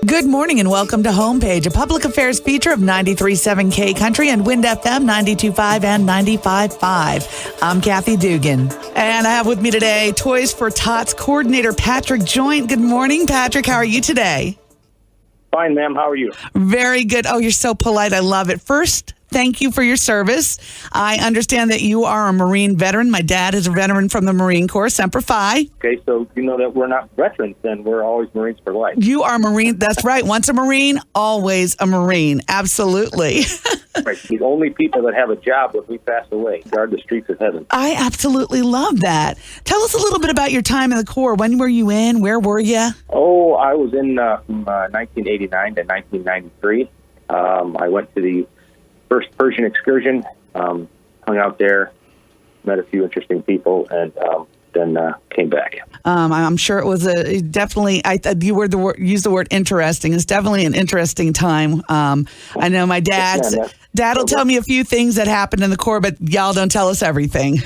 Good morning and welcome to Homepage, a public affairs feature of 93.7 K Country and Wind FM 92.5 and 95.5. I'm Kathy Dugan, and I have with me today Toys for Tots coordinator Patrick Joynt. Good morning, Patrick. How are you today? Fine, ma'am. How are you? Very good. Oh, you're so polite. I love it. First, thank you for your service. I understand that you are a Marine veteran. My dad is a veteran from the Marine Corps, Semper Fi. Okay, so you know that we're not veterans, then we're always Marines for life. You are Marine. That's right. Once a Marine, always a Marine. Absolutely. Right. The only people that have a job when we pass away guard the streets of heaven. I absolutely love that. Tell us a little bit about your time in the Corps. When were you in? Where were you? Oh, I was in from 1989 to 1993. I went to the first Persian excursion, hung out there, met a few interesting people, and then came back. I'm sure it was definitely. You used the word interesting. It's definitely an interesting time. I know my dad will tell me a few things that happened in the Corps, but y'all don't tell us everything.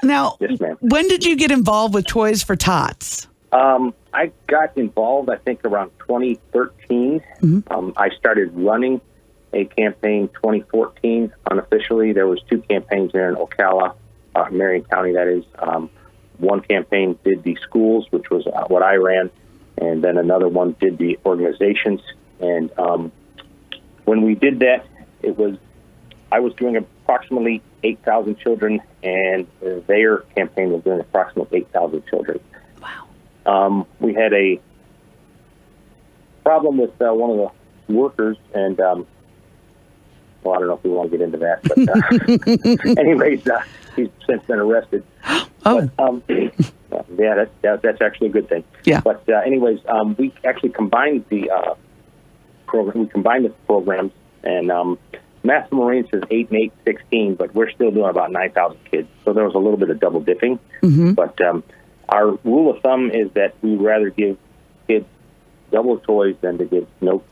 Now, yes, ma'am. When did you get involved with Toys for Tots? I got involved, I think, around 2013. Mm-hmm. I started running a campaign 2014 unofficially. There was two campaigns there in Ocala, Marion County, that is. One campaign did the schools, which was what I ran, and then another one did the organizations. And when we did that, I was doing approximately 8,000 children, and their campaign was doing approximately 8,000 children. Wow. We had a problem with one of the workers, and well, I don't know if we want to get into that, but anyways, he's since been arrested. Oh. But, yeah, that's actually a good thing. Yeah. But anyways, we actually combined the program. We combined the programs, and Master Marine says 8 and 8, 16, but we're still doing about 9,000 kids. So there was a little bit of double dipping. Mm-hmm. But our rule of thumb is that we'd rather give kids double toys than to give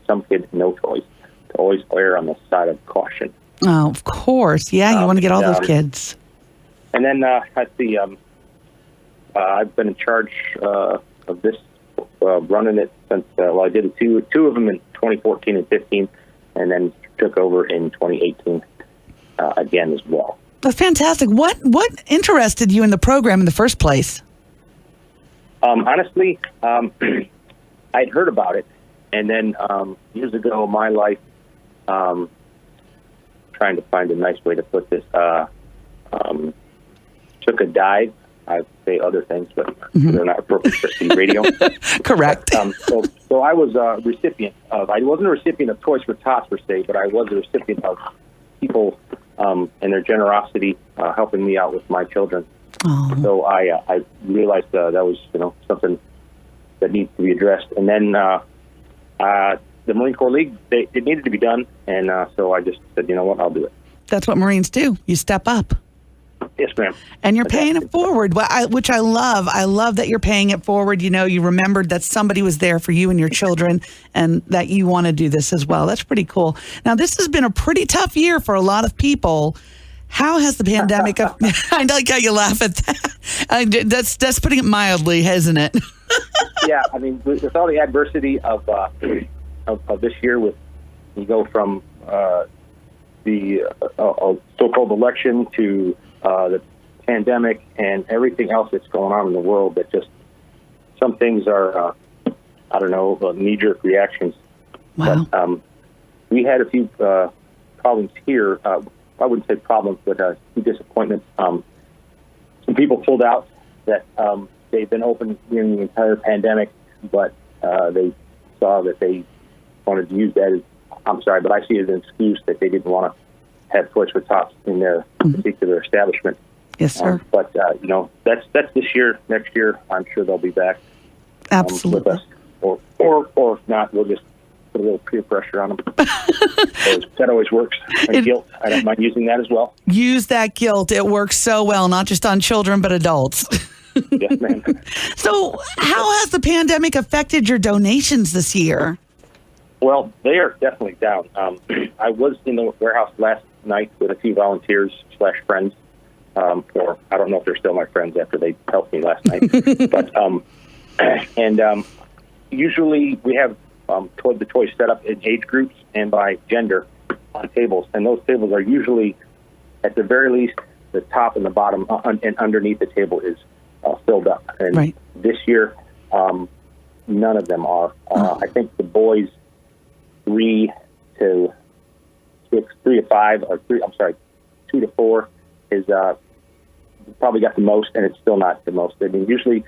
some kids no toys. To always err on the side of caution. Oh, of course. Yeah, you want to get all those kids. And then at the, I've been in charge of this, running it since, I did two of them in 2014 and 15, and then took over in 2018 again as well. That's fantastic. What interested you in the program in the first place? Honestly, I'd heard about it, and then years ago, my life, trying to find a nice way to put this, took a dive. I'd say other things, but they're not appropriate for C radio. Correct. But, so I was a recipient of, I wasn't a recipient of Toys for Tots per se, but I was a recipient of people and their generosity helping me out with my children. Oh. So I realized that was something that needs to be addressed. And then the Marine Corps League, it needed to be done, and so I just said, you know what, I'll do it. That's what Marines do. You step up. Yes, ma'am. And you're paying it forward, which I love. I love that you're paying it forward. You remembered that somebody was there for you and your children and that you want to do this as well. That's pretty cool. Now, this has been a pretty tough year for a lot of people. How has the pandemic... I like how you laugh at that. That's putting it mildly, isn't it? Yeah, I mean, with all the adversity of this year, you go from the so-called election to the pandemic and everything else that's going on in the world, that just some things are, knee-jerk reactions. Wow. But we had a few problems here. I wouldn't say problems, but few disappointments. Some people pulled out that they've been open during the entire pandemic, but they saw that they wanted to use that as, I'm sorry, but I see it as an excuse that they didn't want to have Toys for Tots in their particular establishment. Yes, sir. But that's this year. Next year, I'm sure they'll be back. Absolutely. With us, or if not, we'll just put a little peer pressure on them. That always works. And guilt, I don't mind using that as well. Use that guilt. It works so well, not just on children, but adults. Yes, ma'am. So how has the pandemic affected your donations this year? Well, they are definitely down. I was in the warehouse last night with a few volunteers / friends. Or I don't know if they're still my friends after they helped me last night. But usually we have the toys set up in age groups and by gender on tables. And those tables are usually, at the very least, the top and the bottom and underneath the table is filled up. And this year, none of them are. I think the boys 3 to 5, or 2 to 4 is probably got the most, and it's still not the most. I mean, usually,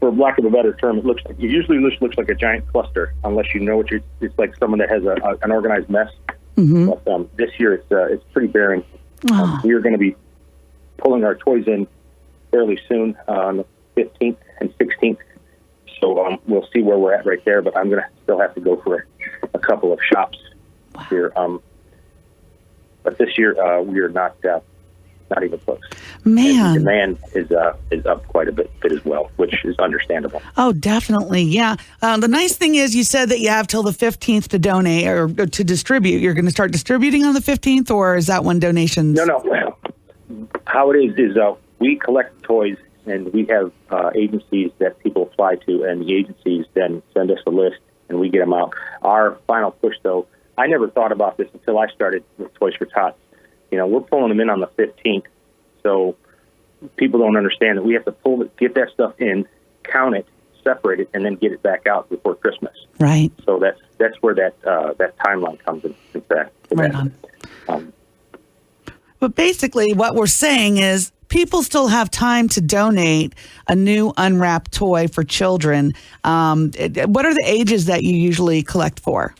for lack of a better term, it usually looks like a giant cluster, unless you know what it's like someone that has an organized mess. Mm-hmm. But this year it's pretty barren. We are going to be pulling our toys in fairly soon on the 15th and 16th. So we'll see where we're at right there. But I'm going to still have to go for a couple of shops here. But this year we are not even close. Man, and the demand is up quite a bit as well, which is understandable. Oh, definitely, yeah. The nice thing is, you said that you have till the 15th to donate or to distribute. You're going to start distributing on the 15th, or is that when donations? No. Well, how it is we collect toys, and we have agencies that people apply to, and the agencies then send us a list, and we get them out. Our final push, though, I never thought about this until I started with Toys for Tots. We're pulling them in on the 15th, so people don't understand that we have to get that stuff in, count it, separate it, and then get it back out before Christmas. Right. So that's where that timeline comes in fact. Right on. But basically, what we're saying is people still have time to donate a new unwrapped toy for children. What are the ages that you usually collect for?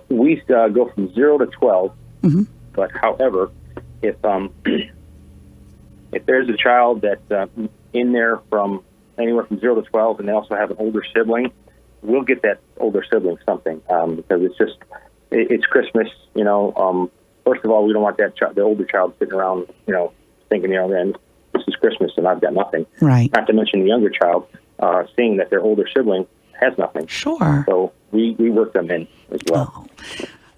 We go from 0 to 12. Mm-hmm. But however, if there's a child that's in there from anywhere from 0 to 12, and they also have an older sibling, we'll get that older sibling something because it's Christmas. First of all, we don't want the older child sitting around, thinking, man, this is Christmas and I've got nothing. Right. Not to mention the younger child seeing that their older sibling has nothing. Sure. So we work them in as well. Oh.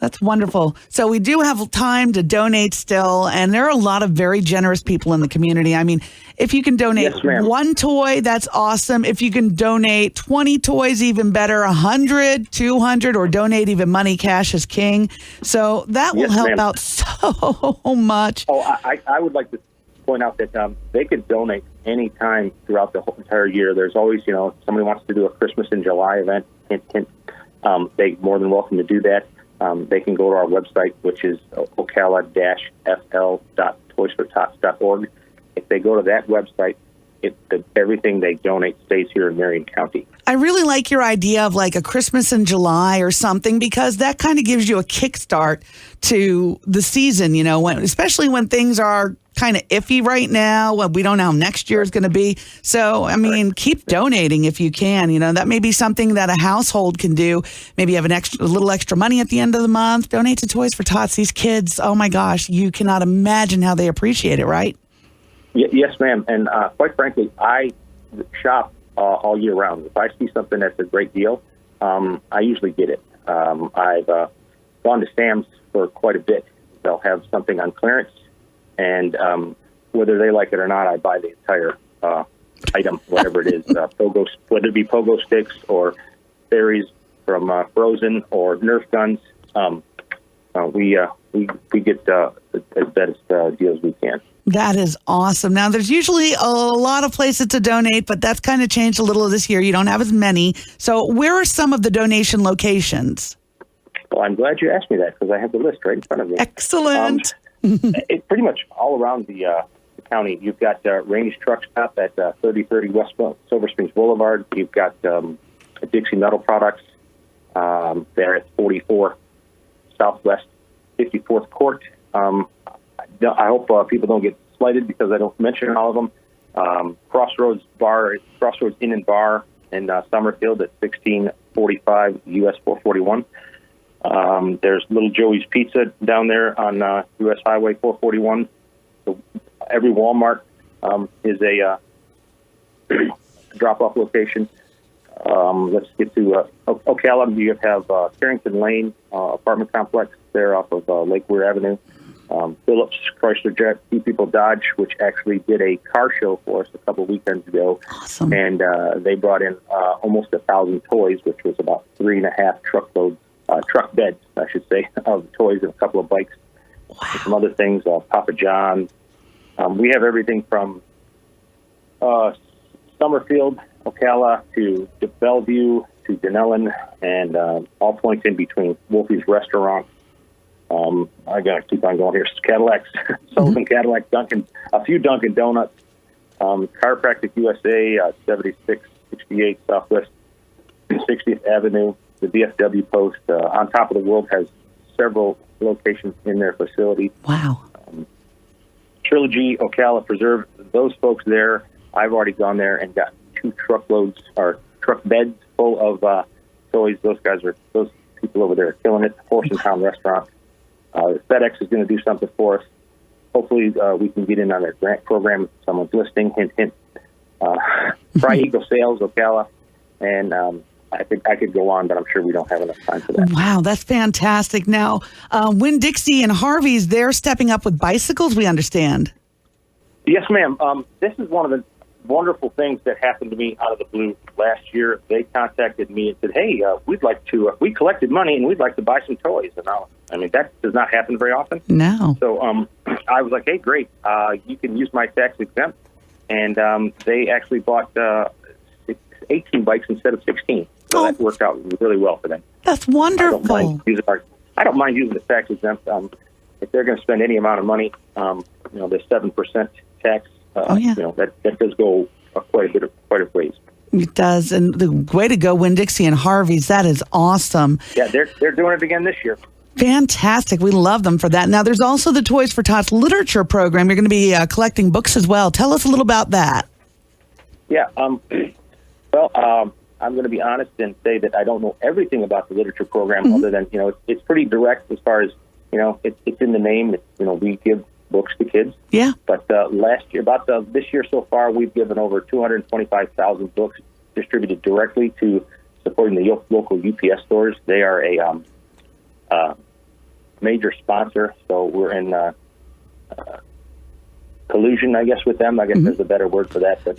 That's wonderful. So we do have time to donate still, and there are a lot of very generous people in the community. I mean, if you can donate one toy, that's awesome. If you can donate 20 toys, even better, 100, 200, or donate even money. Cash is king. So that will help out so much. Oh, I would like to point out that they could donate any time throughout the whole entire year. There's always, somebody wants to do a Christmas in July event, they're more than welcome to do that. They can go to our website, which is ocala-fl.toysfortots.org. If they go to that website, everything they donate stays here in Marion County. I really like your idea of like a Christmas in July or something, because that kind of gives you a kickstart to the season, especially when things are kind of iffy right now. Well, we don't know how next year is going to be. So, I mean, keep donating if you can. That may be something that a household can do. Maybe you have a little extra money at the end of the month. Donate to Toys for Tots. These kids, oh my gosh, you cannot imagine how they appreciate it, right? Yes, ma'am. And quite frankly, I shop all year round. If I see something that's a great deal, I usually get it. I've gone to Sam's for quite a bit. They'll have something on clearance, and whether they like it or not, I buy the entire item, whatever it is, whether it be pogo sticks or berries from Frozen or Nerf guns. We get the best deals we can. That is awesome. Now, there's usually a lot of places to donate, but that's kind of changed a little this year. You don't have as many. So where are some of the donation locations? Well, I'm glad you asked me that, because I have the list right in front of me. Excellent. It's pretty much all around the county. You've got Range Truck Stop at 3030 West Silver Springs Boulevard. You've got Dixie Metal Products there at 44 Southwest 54th Court. I hope people don't get slighted because I don't mention all of them. Crossroads Inn and Bar in Summerfield at 1645 US 441. There's Little Joey's Pizza down there on US Highway 441. So every Walmart is a drop-off location. Let's get to Ocala. You have Carrington Lane apartment complex there off of Lake Weir Avenue. Phillips, Chrysler, Jet, Few People Dodge, which actually did a car show for us a couple of weekends ago. Awesome. And they brought in almost 1,000 toys, which was about 3.5 truckloads, truck beds, I should say, of toys and a couple of bikes. Wow. And some other things, Papa John's. We have everything from Summerfield, Ocala, to Bellevue, to Denellen, and all points in between. Wolfie's Restaurant. I got to keep on going here. Cadillacs, Sullivan Cadillac, Dunkin', a few Dunkin' Donuts, Chiropractic USA, 7668 Southwest 60th Avenue, the DFW Post. On Top of the World has several locations in their facility. Wow. Trilogy, Ocala Preserve, those folks there, I've already gone there and got 2 truckloads or truck beds full of toys. Those people over there are killing it. Horse and Town Restaurant. FedEx is going to do something for us. Hopefully, we can get in on their grant program. Someone's listening. Hint, hint. Fry Eagle Sales, Ocala, and I think I could go on, but I'm sure we don't have enough time for that. Wow, that's fantastic. Now, when Dixie and Harveys, they're stepping up with bicycles, we understand. Yes, ma'am. This is one of the wonderful things that happened to me out of the blue last year. They contacted me and said, hey, we'd like to, we collected money and we'd like to buy some toys. And that does not happen very often. No. So I was like, hey, great. You can use my tax exempt. And they actually bought 18 bikes instead of 16. So that worked out really well for them. That's wonderful. I don't mind using the tax exempt. If they're going to spend any amount of money, the 7% tax, that does go quite a ways. It does, and the way to go, Winn Dixie and Harveys. That is awesome. Yeah, they're doing it again this year. Fantastic. We love them for that. Now, there's also the Toys for Tots literature program. You're going to be collecting books as well. Tell us a little about that. Yeah. I'm going to be honest and say that I don't know everything about the literature program, other than it's pretty direct as far as it's in the name. We give books to kids. Yeah. But this year so far, we've given over 225,000 books distributed directly to supporting the local UPS stores. They are a major sponsor, so we're in collusion, I guess, with them. I guess there's a better word for that. But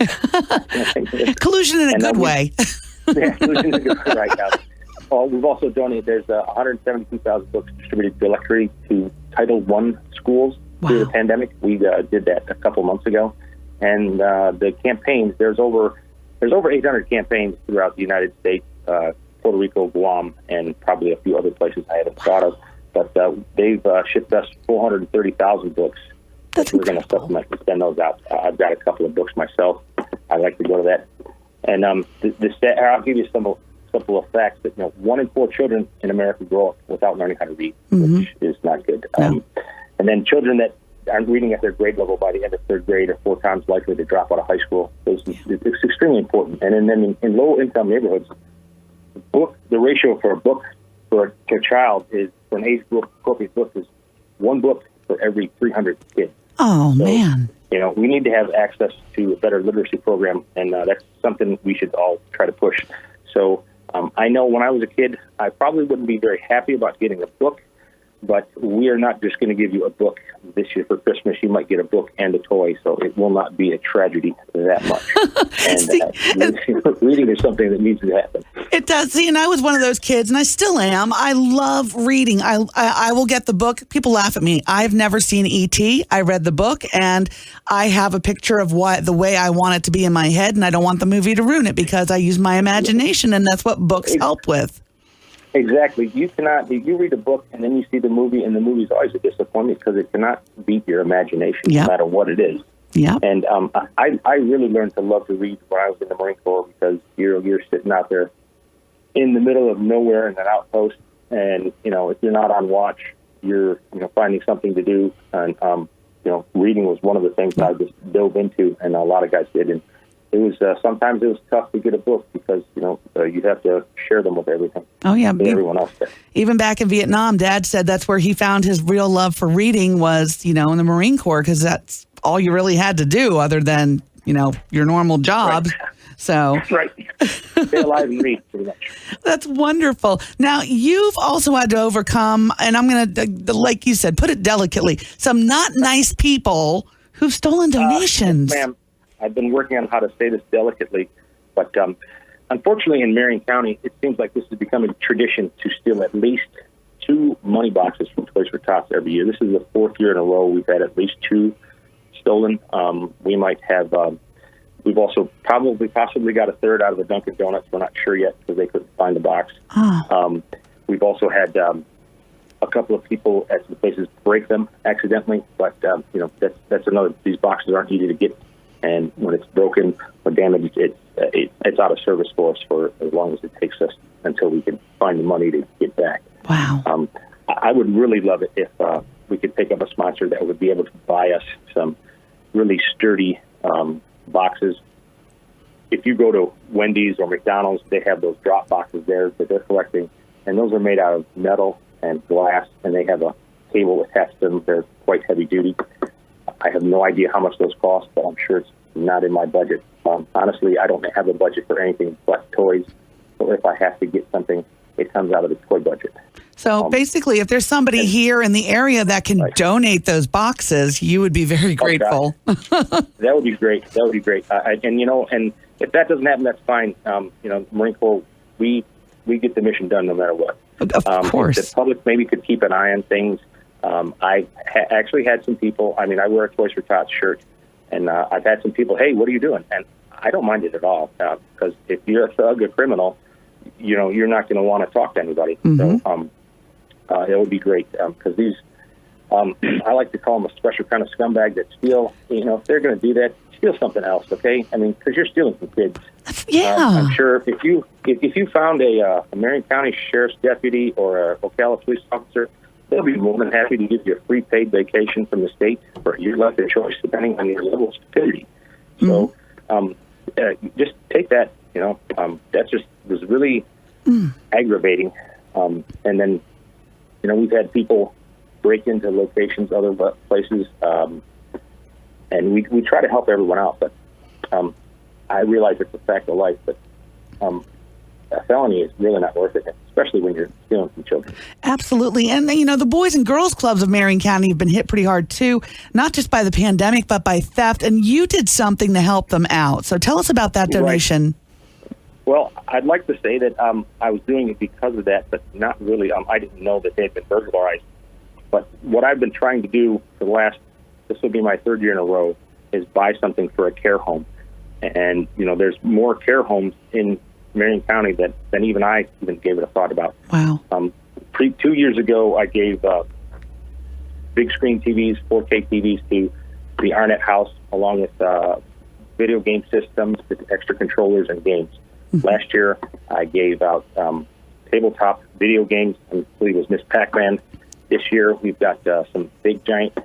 collusion in a good way. Yeah, collusion in a good way right now. We've also donated. There's 172,000 books distributed directly to Title I schools. Wow. Through the pandemic. We did that a couple months ago, and the campaigns. There's over 800 campaigns throughout the United States, Puerto Rico, Guam, and probably a few other places I haven't thought of. But they've shipped us 430,000 books. That's we're going to supplement and send those out. I've got a couple of books myself. I like to go to that. And I'll give you some couple of facts that 1 in 4 children in America grow up without learning how to read, which is not good. No. And then children that aren't reading at their grade level by the end of 3rd grade are 4 times likely to drop out of high school. So it's extremely important. And then in low-income neighborhoods, the ratio for a book for a child is, for an age-appropriate book, is 1 book for every 300 kids. Oh, so, man. We need to have access to a better literacy program, and that's something we should all try to push. So I know when I was a kid, I probably wouldn't be very happy about getting a book, but we are not just going to give you a book this year for Christmas. You might get a book and a toy, so it will not be a tragedy that much. And reading is something that needs to happen. It does. See, and I was one of those kids, and I still am. I love reading. I will get the book. People laugh at me. I've never seen E.T. I read the book, and I have a picture of the way I want it to be in my head, and I don't want the movie to ruin it because I use my imagination, and that's what books help with. Exactly. You cannot. If you read a book and then you see the movie, and the movie's always a disappointment because it cannot beat your imagination, no matter what it is. Yeah. And I really learned to love to read when I was in the Marine Corps, because you're sitting out there in the middle of nowhere in an outpost, and if you're not on watch, you're finding something to do. And reading was one of the things that I just dove into, and a lot of guys did. And it was sometimes it was tough to get a book because you'd have to share them with everything. Oh yeah, with everyone else there. Even back in Vietnam, Dad said that's where he found his real love for reading was in the Marine Corps, because that's all you really had to do other than your normal job. Right. So Right. Stay alive and read, pretty much. that's wonderful. Now, you've also had to overcome, and I'm going to, like you said, put it delicately, some not nice people who've stolen donations. Yes, ma'am. I've been working on how to say this delicately, but unfortunately in Marion County, it seems like this is becoming a tradition to steal at least 2 money boxes from Toys for Tots every year. This is the 4th year in a row we've had at least 2 stolen. We might have, we've also possibly got a third out of the Dunkin' Donuts. We're not sure yet because they couldn't find the box. Oh. We've also had a couple of people at some places break them accidentally, but that's another. These boxes aren't easy to get, and when it's broken or damaged, it's out of service for us for as long as it takes us until we can find the money to get back. Wow. I would really love it if we could pick up a sponsor that would be able to buy us some really sturdy boxes. If you go to Wendy's or McDonald's, they have those drop boxes there that they're collecting, and those are made out of metal and glass, and they have a cable attached to them. They're quite heavy duty. I have no idea how much those cost, but I'm sure it's not in my budget. Honestly, I don't have a budget for anything but toys. So if I have to get something, it comes out of the toy budget. So basically, if there's somebody here in the area that can donate those boxes, you would be very grateful. That would be great. That would be great. And if that doesn't happen, that's fine. Marine Corps, we get the mission done no matter what. Of course. If the public maybe could keep an eye on things. I actually had some people, I wear a Toys for Tots shirt, and I've had some people, hey, what are you doing? And I don't mind it at all, because if you're a thug, a criminal, you're not going to want to talk to anybody. Mm-hmm. So it would be great, because these, I like to call them a special kind of scumbag that steal. If they're going to do that, steal something else, okay? Because you're stealing from kids. Yeah. I'm sure if you found a Marion County Sheriff's deputy or a Ocala police officer, they'll be more than happy to give you a free paid vacation from the state for your life of choice, depending on your level of stupidity. So just take that. That just was really aggravating. And then, we've had people break into locations, other places, and we try to help everyone out. But I realize it's a fact of life, but a felony is really not worth it, especially when you're stealing from children. Absolutely. And, the Boys and Girls Clubs of Marion County have been hit pretty hard, too, not just by the pandemic, but by theft. And you did something to help them out. So tell us about that donation. Right. Well, I'd like to say that I was doing it because of that, but not really. I didn't know that they had been burglarized. But what I've been trying to do for this will be my 3rd year in a row, is buy something for a care home. And, there's more care homes in Marion County than even I even gave it a thought about. Wow. 2 years ago, I gave big screen TVs, 4K TVs to the Arnett House, along with video game systems, extra controllers, and games. Mm-hmm. Last year, I gave out tabletop video games. I believe it was Miss Pac-Man. This year, we've got some big, giant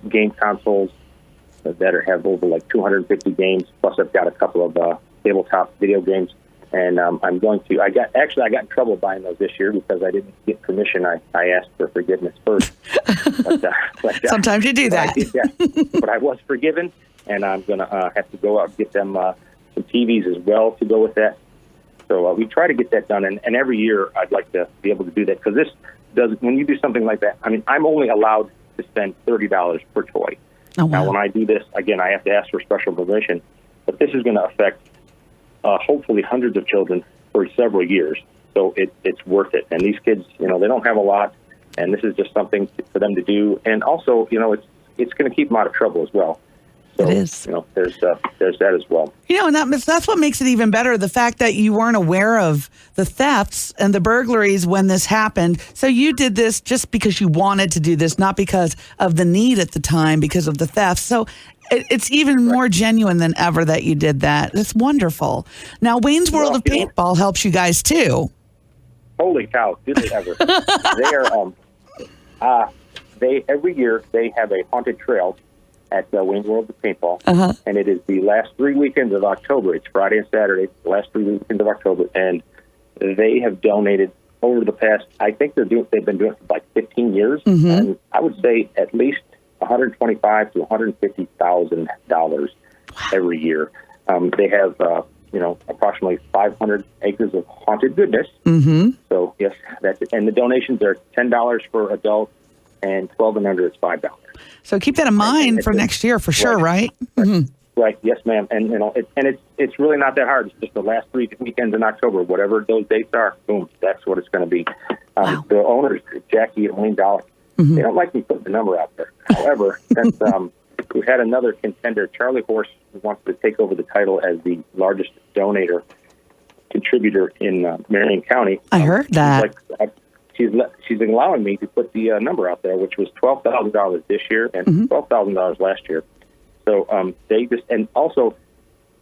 game consoles that have over like 250 games. Plus, I've got a couple of tabletop video games. And I'm going to. I got in trouble buying those this year because I didn't get permission. I asked for forgiveness first. but, sometimes you do that. But I was forgiven, and I'm going to have to go out and get them some TVs as well to go with that. So we try to get that done, and every year I'd like to be able to do that, because this does. When you do something like that, I'm only allowed to spend $30 per toy. Oh, wow. Now, when I do this, again, I have to ask for special permission, but this is going to affect hopefully hundreds of children for several years. So it's worth it. And these kids, they don't have a lot, and this is just something for them to do. And also, it's going to keep them out of trouble as well. So, it is. There's that as well. And that's what makes it even better, the fact that you weren't aware of the thefts and the burglaries when this happened. So you did this just because you wanted to do this, not because of the need at the time, because of the theft. So it's even more genuine than ever that you did that. That's wonderful. Now, Wayne's World of Paintball helps you guys, too. Holy cow, did they ever. Every year they have a haunted trail at Wayne's World of Paintball, and it is the last 3 weekends of October. It's Friday and Saturday, the last 3 weekends of October, and they have donated over the past, I think they've been doing it for like 15 years, and I would say at least $125,000 to $150,000 every year. They have approximately 500 acres of haunted goodness. Mm-hmm. So, yes, that's it. And the donations are $10 for adults, and 12 and under is $5. So keep that in mind for next year, for sure, right? Mm-hmm. Right, yes, ma'am. And it's really not that hard. It's just the last 3 weekends in October, whatever those dates are. Boom, that's what it's going to be. Wow. The owners, Jackie and Wayne Dollar, Mm-hmm. they don't like me putting the number out there. However, since we've had another contender, Charlie Horse, who wants to take over the title as the largest contributor in Marion County. I heard that. She's allowing me to put the number out there, which was $12,000 this year and Mm-hmm. $12,000 last year. So they just, and also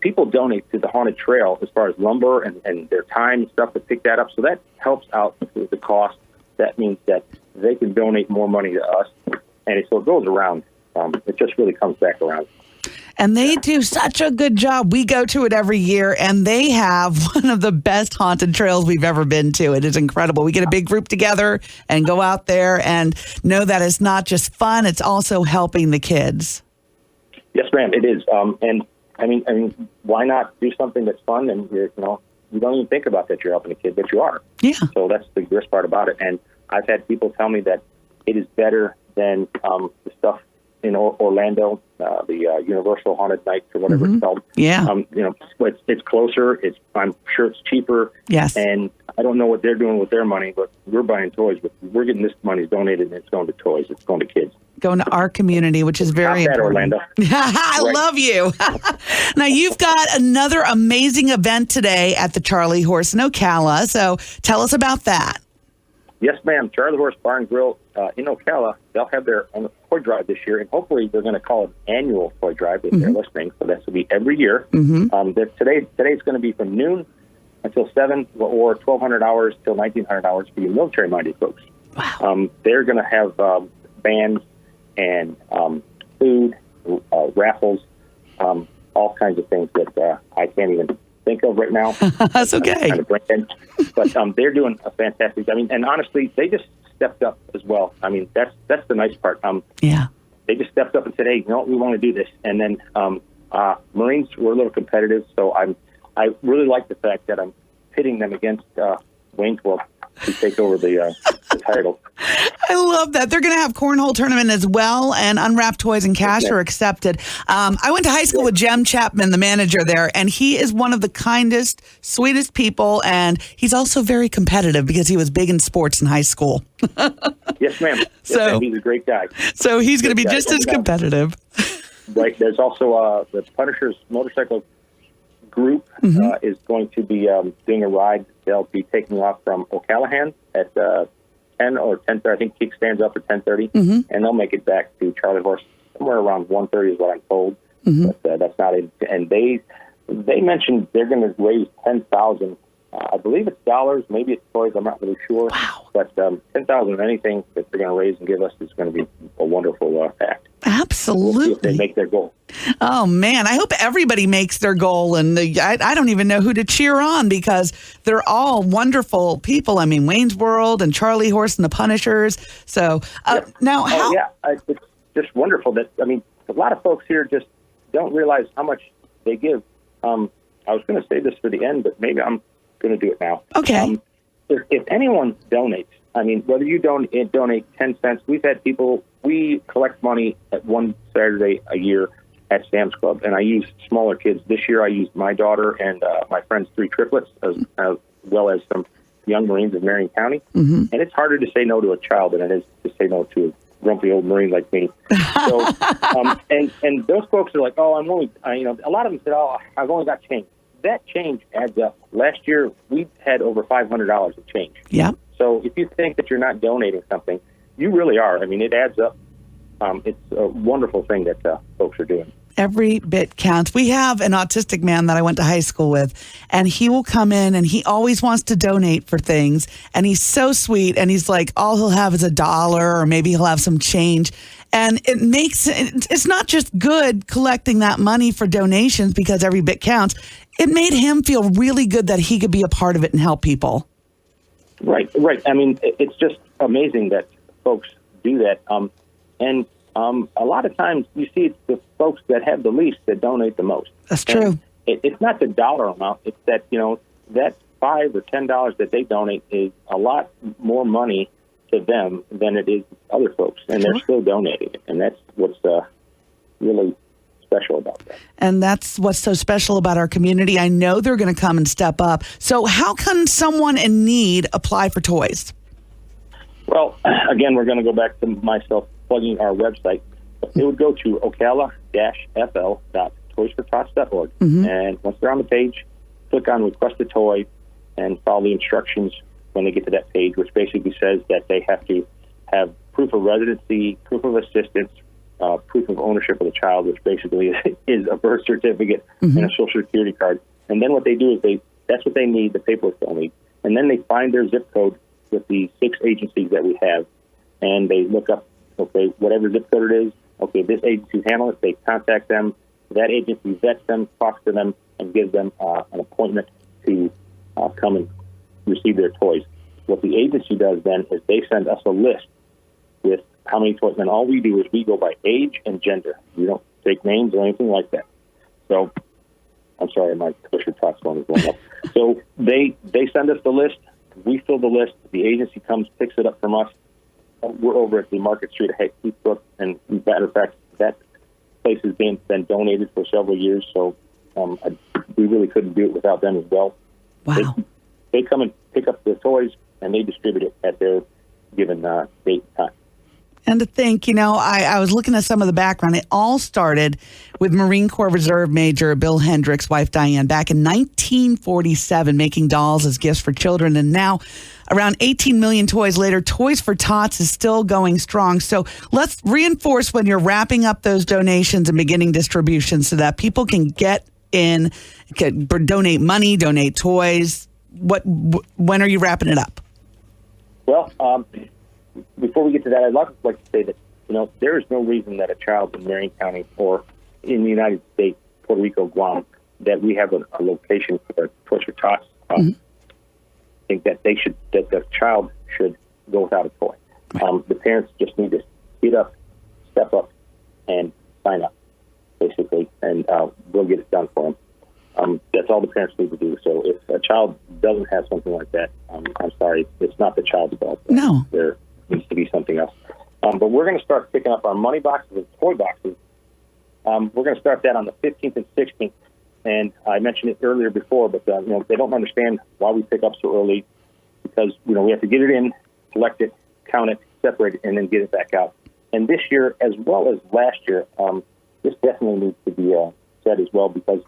people donate to the haunted trail as far as lumber and their time and stuff to pick that up. So that helps out with the cost. That means that they can donate more money to us. And so it goes around. It just really comes back around. And they do such a good job. We go to it every year, and they have one of the best haunted trails we've ever been to. It is incredible. We get a big group together and go out there and know that it's not just fun, it's also helping the kids. Yes, ma'am, it is. And I mean, why not do something that's fun? And you don't even think about that you're helping a kid, but you are. Yeah. So that's the best part about it. And I've had people tell me that it is better than the stuff in Orlando, the Universal Haunted Nights or whatever Mm-hmm. it's called. Yeah. It's closer. I'm sure it's cheaper. Yes. And I don't know what they're doing with their money, but we're buying toys. But we're getting this money donated, and it's going to toys. It's going to kids. Going to our community, which is very Not that, important. Orlando. I Right. love you. Now, you've got another amazing event today at the Charlie Horse in Ocala. So tell us about that. Yes, ma'am. Charlie Horse Bar and Grill in Ocala. They'll have their own toy drive this year, and hopefully they're going to call it annual toy drive if they're listening. So this will be every year. Mm-hmm. Today's going to be from noon until 7 or 1,200 hours till 1,900 hours for you military-minded folks. Wow. They're going to have bands and food, raffles, all kinds of things that I can't even think of right now. That's okay. Kind of brain dead. But they're doing a fantastic. And honestly, they just stepped up as well. I mean, that's the nice part. Yeah. They just stepped up and said, "Hey, we want to do this." And then Marines were a little competitive, so I really like the fact that I'm pitting them against Wayne's World to take over the title. I love that. They're going to have Cornhole Tournament as well, and unwrapped toys and cash are accepted. I went to high school with Jem Chapman, the manager there, and he is one of the kindest, sweetest people, and he's also very competitive because he was big in sports in high school. Yes, ma'am. Yes, ma'am. He's a great guy. So he's going to be just as competitive. Right. There's also the Punishers motorcycle group is going to be doing a ride. They'll be taking off from O'Callahan at 10 or 10:30. I think Peak stands up at 10:30, and they'll make it back to Charlie Horse somewhere around 1:30 is what I'm told. But that's not it. And they mentioned they're going to raise $10,000. I believe it's dollars, maybe it's toys. I'm not really sure. Wow. But $10,000, anything that they're going to raise and give us is going to be a wonderful act. Absolutely. We'll see if they make their goal. Oh, man. I hope everybody makes their goal. And I don't even know who to cheer on because they're all wonderful people. I mean, Wayne's World and Charlie Horse and the Punishers. So now how... It's just wonderful that, I mean, a lot of folks here just don't realize how much they give. I was going to say this for the end, but maybe I'm going to do it now. Okay. If anyone donates, I mean, whether you donate 10 cents, we've had people, we collect money at one Saturday a year at Sam's Club, and I use smaller kids. This year I used my daughter and my friend's 3 triplets, as well as some young Marines in Marion County. And it's harder to say no to a child than it is to say no to a grumpy old Marine like me. So, and those folks are like, oh, I'm only, a lot of them said, oh, I've only got change. That change adds up. Last year, we had over $500 of change. Yeah. So if you think that you're not donating something, you really are. I mean, it adds up. It's a wonderful thing that folks are doing. Every bit counts. We have an autistic man that I went to high school with, and he will come in and he always wants to donate for things. And he's so sweet. And he's like, all he'll have is $1 or maybe he'll have some change. And it's not just good collecting that money for donations because every bit counts. It made him feel really good that he could be a part of it and help people. Right. I mean, it's just amazing that folks do that. And a lot of times you see it's the folks that have the least that donate the most. That's true. it's not the dollar amount. It's that, that $5 or $10 that they donate is a lot more money to them than it is other folks, and they're still donating it. And that's what's really special about that. And that's what's so special about our community. I know they're going to come and step up. So how can someone in need apply for toys? Well, again, we're going to go back to myself plugging our website. It would go to ocala-fl.toysfortots.org. And once they're on the page, click on Request a Toy and follow the instructions when they get to that page, which basically says that they have to have proof of residency, proof of assistance, proof of ownership of the child, which basically is a birth certificate and a social security card. And then what they do is that's what they need, the paperwork they'll need. And then they find their zip code with the 6 agencies that we have, and they look up, okay, whatever zip code it is, okay, this agency's handling it, they contact them, that agency vets them, talks to them, and gives them an appointment to come and receive their toys. What the agency does then is they send us a list with how many toys, and all we do is we go by age and gender. We don't take names or anything like that. So, I'm sorry, my Pusher Tots phone is going up. So they send us the list, we fill the list, the agency comes, picks it up from us. We're over at the Market Street at Heathbrook, and matter of fact, that place has been donated for several years, so we really couldn't do it without them as well. Wow. They come and pick up the toys, and they distribute it at their given date and time. And to think, I was looking at some of the background. It all started with Marine Corps Reserve Major Bill Hendricks' wife, Diane, back in 1947, making dolls as gifts for children. And now, around 18 million toys later, Toys for Tots is still going strong. So let's reinforce when you're wrapping up those donations and beginning distribution so that people can get in, can donate money, donate toys. When are you wrapping it up? Well, before we get to that, I'd like to say that, there is no reason that a child in Marion County or in the United States, Puerto Rico, Guam, that we have a location for Toys for Tots. I think that the child should go without a toy. The parents just need to get up, step up, and sign up, basically, and we'll get it done for them. That's all the parents need to do. So if a child doesn't have something like that, I'm sorry, it's not the child's fault. No. There needs to be something else. But we're going to start picking up our money boxes and toy boxes. We're going to start that on the 15th and 16th. And I mentioned it earlier before, but they don't understand why we pick up so early, because we have to get it in, collect it, count it, separate it, and then get it back out. And this year, as well as last year, this definitely needs to be said as well, because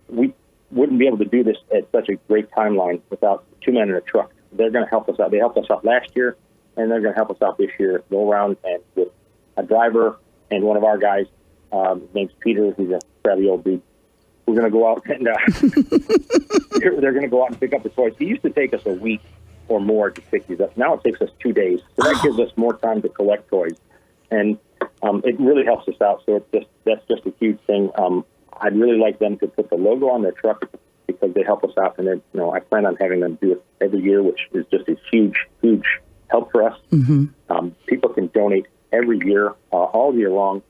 we wouldn't be able to do this at such a great timeline without 2 men in a truck. They're going to help us out. They helped us out last year, and they're going to help us out this year. Go around and with a driver and one of our guys, his name's Peter. He's a crabby old dude. We're going to go out and they're going to go out and pick up the toys. It used to take us a week or more to pick these up. Now it takes us 2 days. So that gives us more time to collect toys, and it really helps us out. So that's just a huge thing. I'd really like them to put the logo on their truck because they help us out, and then I plan on having them do it every year, which is just a huge, huge help for us. People can donate every year, all year long,